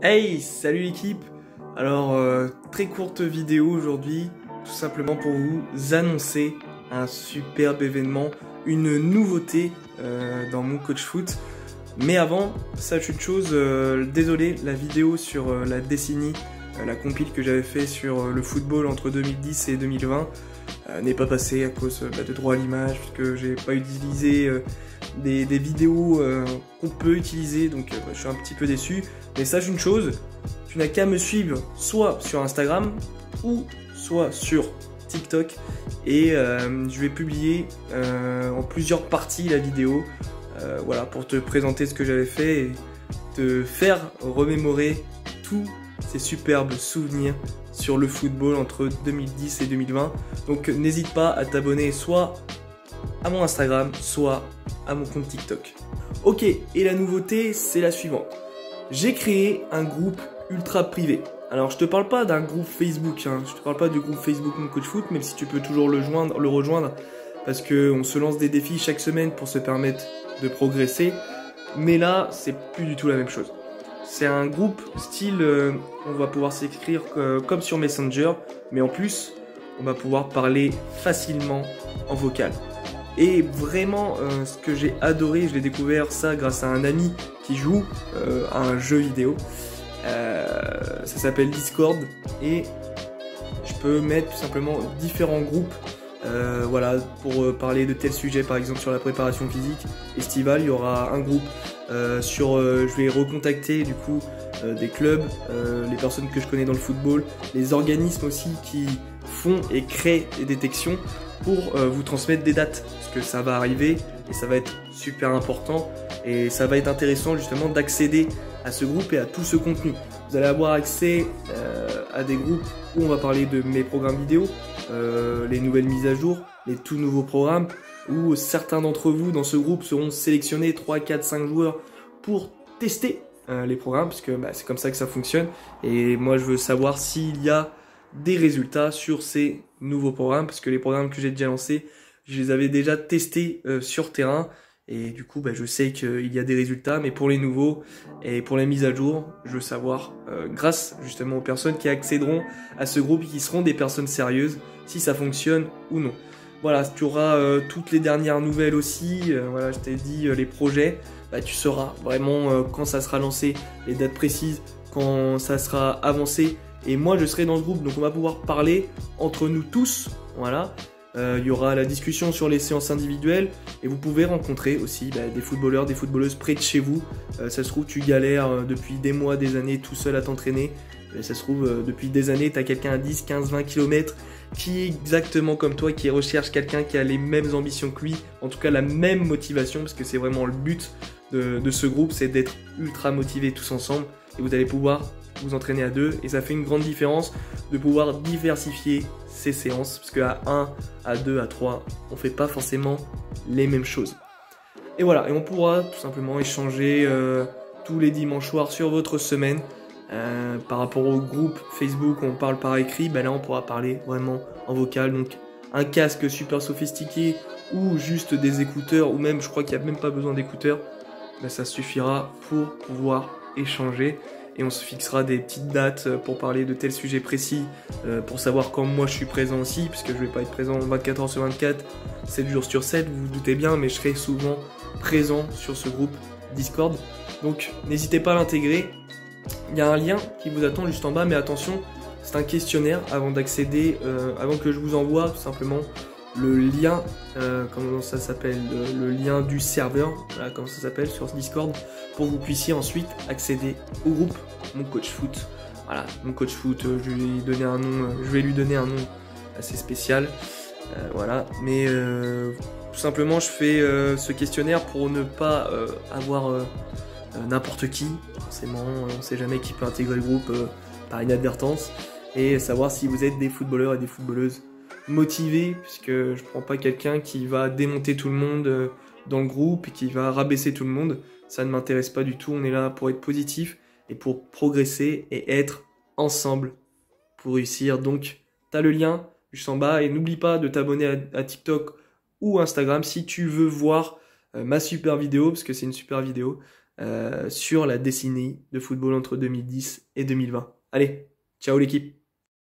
Hey, salut l'équipe. Alors, très courte vidéo aujourd'hui, tout simplement pour vous annoncer un superbe événement, une nouveauté dans mon coach foot. Mais avant, sache une chose, désolé, la vidéo sur la décennie, la compile que j'avais fait sur le football entre 2010 et 2020 n'est pas passée à cause de droit à l'image, puisque j'ai pas utilisé des vidéos qu'on peut utiliser, donc je suis un petit peu déçu. Mais sache une chose, tu n'as qu'à me suivre soit sur Instagram ou soit sur TikTok, et je vais publier en plusieurs parties la vidéo, voilà, pour te présenter ce que j'avais fait et te faire remémorer tous ces superbes souvenirs sur le football entre 2010 et 2020. Donc n'hésite pas à t'abonner soit à mon Instagram, soit à mon compte TikTok. Ok, et la nouveauté, c'est la suivante. J'ai créé un groupe ultra privé. Alors je te parle pas d'un groupe Facebook, hein. Je te parle pas du groupe Facebook Mon Coach Foot, même si tu peux toujours le rejoindre, parce qu'on se lance des défis chaque semaine pour se permettre de progresser. Mais là, c'est plus du tout la même chose. C'est un groupe style, on va pouvoir s'écrire comme sur Messenger, mais en plus, on va pouvoir parler facilement en vocal. Et vraiment, ce que j'ai adoré, je l'ai découvert ça grâce à un ami qui joue à un jeu vidéo. Ça s'appelle Discord, et je peux mettre tout simplement différents groupes. Voilà, pour parler de tel sujet, par exemple sur la préparation physique estivale, il y aura un groupe je vais recontacter du coup des clubs, les personnes que je connais dans le football, les organismes aussi qui font et créent des détections pour vous transmettre des dates, parce que ça va arriver et ça va être super important, et ça va être intéressant justement d'accéder à ce groupe et à tout ce contenu. Vous allez avoir accès à des groupes où on va parler de mes programmes vidéo, les nouvelles mises à jour, les tout nouveaux programmes, où certains d'entre vous dans ce groupe seront sélectionnés 3, 4, 5 joueurs pour tester les programmes, parce que c'est comme ça que ça fonctionne, et moi je veux savoir s'il y a des résultats sur ces nouveaux programmes, parce que les programmes que j'ai déjà lancés, je les avais déjà testés sur terrain, et du coup je sais qu'il y a des résultats. Mais pour les nouveaux et pour les mises à jour, je veux savoir, grâce justement aux personnes qui accéderont à ce groupe et qui seront des personnes sérieuses, si ça fonctionne ou non. Voilà, tu auras toutes les dernières nouvelles aussi, voilà, je t'ai dit les projets, tu sauras vraiment quand ça sera lancé, les dates précises, quand ça sera avancé, et moi je serai dans ce groupe, donc on va pouvoir parler entre nous tous, voilà. Il y aura la discussion sur les séances individuelles, et vous pouvez rencontrer aussi des footballeurs, des footballeuses près de chez vous. Ça se trouve, tu galères depuis des mois, des années tout seul à t'entraîner. Ça se trouve, depuis des années, tu as quelqu'un à 10, 15, 20 km qui est exactement comme toi, qui recherche quelqu'un qui a les mêmes ambitions que lui, en tout cas la même motivation, parce que c'est vraiment le but de ce groupe, c'est d'être ultra motivés tous ensemble, et vous allez pouvoir vous entraîner à deux, et ça fait une grande différence de pouvoir diversifier ces séances, parce qu'à 1, à 2, à 3, on fait pas forcément les mêmes choses. Et voilà, et on pourra tout simplement échanger tous les dimanches soirs sur votre semaine. Par rapport au groupe Facebook où on parle par écrit, là on pourra parler vraiment en vocal, donc un casque super sophistiqué ou juste des écouteurs, ou même je crois qu'il n'y a même pas besoin d'écouteurs, ça suffira pour pouvoir échanger. Et on se fixera des petites dates pour parler de tel sujet précis, pour savoir quand moi je suis présent aussi, puisque je ne vais pas être présent 24 heures sur 24, 7 jours sur 7, vous vous doutez bien, mais je serai souvent présent sur ce groupe Discord. Donc n'hésitez pas à l'intégrer. Il y a un lien qui vous attend juste en bas, mais attention, c'est un questionnaire avant d'accéder, avant que je vous envoie tout simplement le lien, comment ça s'appelle, le lien du serveur, voilà comment ça s'appelle sur Discord, pour que vous puissiez ensuite accéder au groupe Mon Coach Foot. Voilà, Mon Coach Foot, je vais lui donner un nom assez spécial, voilà, mais tout simplement je fais ce questionnaire pour ne pas avoir n'importe qui, forcément, on ne sait jamais qui peut intégrer le groupe par inadvertance, et savoir si vous êtes des footballeurs et des footballeuses motivés, puisque je prends pas quelqu'un qui va démonter tout le monde dans le groupe et qui va rabaisser tout le monde. Ça ne m'intéresse pas du tout, on est là pour être positif et pour progresser et être ensemble pour réussir. Donc tu as le lien juste en bas, et n'oublie pas de t'abonner à TikTok ou Instagram si tu veux voir ma super vidéo, parce que c'est une super vidéo. sur la décennie de football entre 2010 et 2020. Allez, ciao l'équipe!